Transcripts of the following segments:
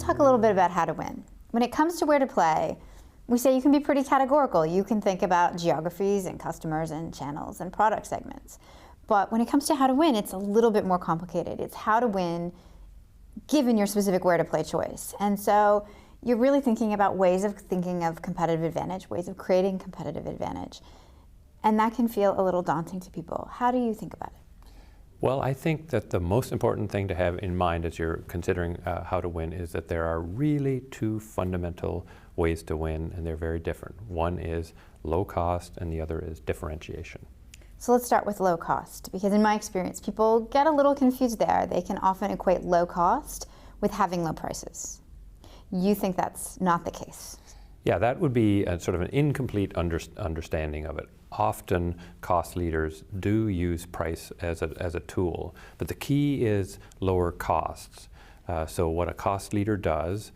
talk a little bit about how to win. When it comes to where to play, we say you can be pretty categorical. You can think about geographies and customers and channels and product segments. But when it comes to how to win, it's a little bit more complicated. It's how to win given your specific where to play choice. And so you're really thinking about ways of thinking of competitive advantage, ways of creating competitive advantage. And that can feel a little daunting to people. How do you think about it? Well, I think that the most important thing to have in mind as you're considering how to win is that there are really two fundamental ways to win, and they're very different. One is low cost, and the other is differentiation. So let's start with low cost, because in my experience, people get a little confused there. They can often equate low cost with having low prices. You think that's not the case? Yeah, that would be a sort of an incomplete understanding of it. Often cost leaders do use price as a tool, but the key is lower costs. So what a cost leader does,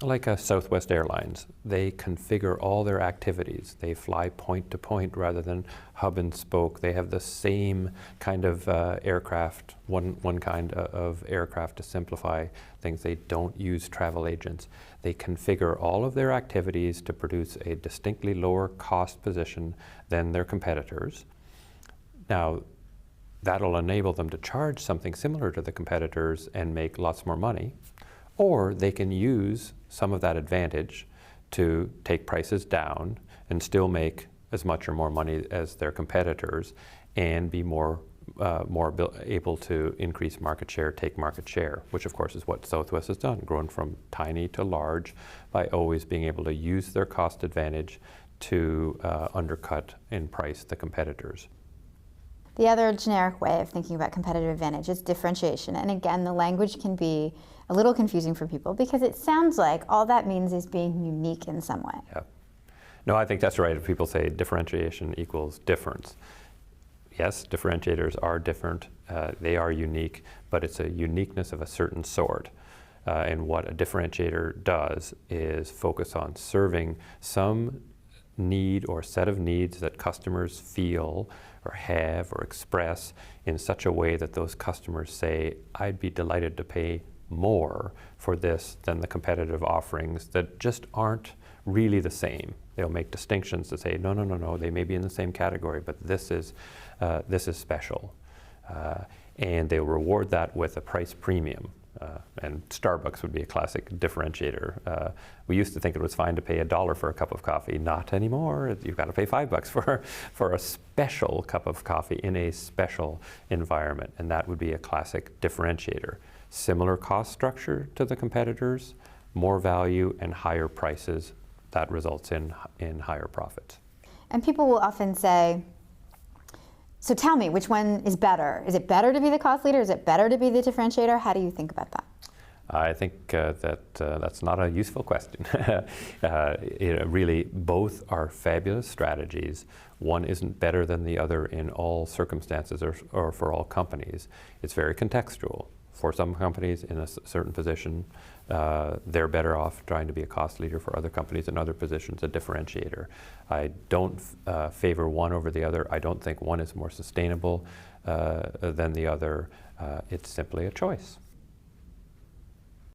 like a Southwest Airlines, they configure all their activities. They fly point to point rather than hub and spoke. They have the same kind of aircraft, one kind of aircraft to simplify things. They don't use travel agents. They configure all of their activities to produce a distinctly lower cost position than their competitors. Now, that'll enable them to charge something similar to the competitors and make lots more money. Or they can use some of that advantage to take prices down and still make as much or more money as their competitors and be more able to increase market share, take market share, which of course is what Southwest has done, grown from tiny to large by always being able to use their cost advantage to undercut in price the competitors. The other generic way of thinking about competitive advantage is differentiation. And again, the language can be a little confusing for people because it sounds like all that means is being unique in some way. Yeah. No, I think that's right. If people say differentiation equals difference. Yes, differentiators are different. They are unique, but it's a uniqueness of a certain sort. And what a differentiator does is focus on serving some need or set of needs that customers feel or have or express in such a way that those customers say, I'd be delighted to pay more for this than the competitive offerings that just aren't really the same. They'll make distinctions to say, no, they may be in the same category, but this is special. And they'll reward that with a price premium. And Starbucks would be a classic differentiator. We used to think it was fine to pay $1 for a cup of coffee. Not anymore. You've got to pay $5 for a special cup of coffee in a special environment. And that would be a classic differentiator. Similar cost structure to the competitors, more value and higher prices. That results in higher profits. And people will often say, so tell me, which one is better? Is it better to be the cost leader? Is it better to be the differentiator? How do you think about that? I think that's not a useful question. Really, both are fabulous strategies. One isn't better than the other in all circumstances or for all companies. It's very contextual. For some companies in a certain position, they're better off trying to be a cost leader. For other companies in other positions, a differentiator. I don't favor one over the other. I don't think one is more sustainable than the other. It's simply a choice.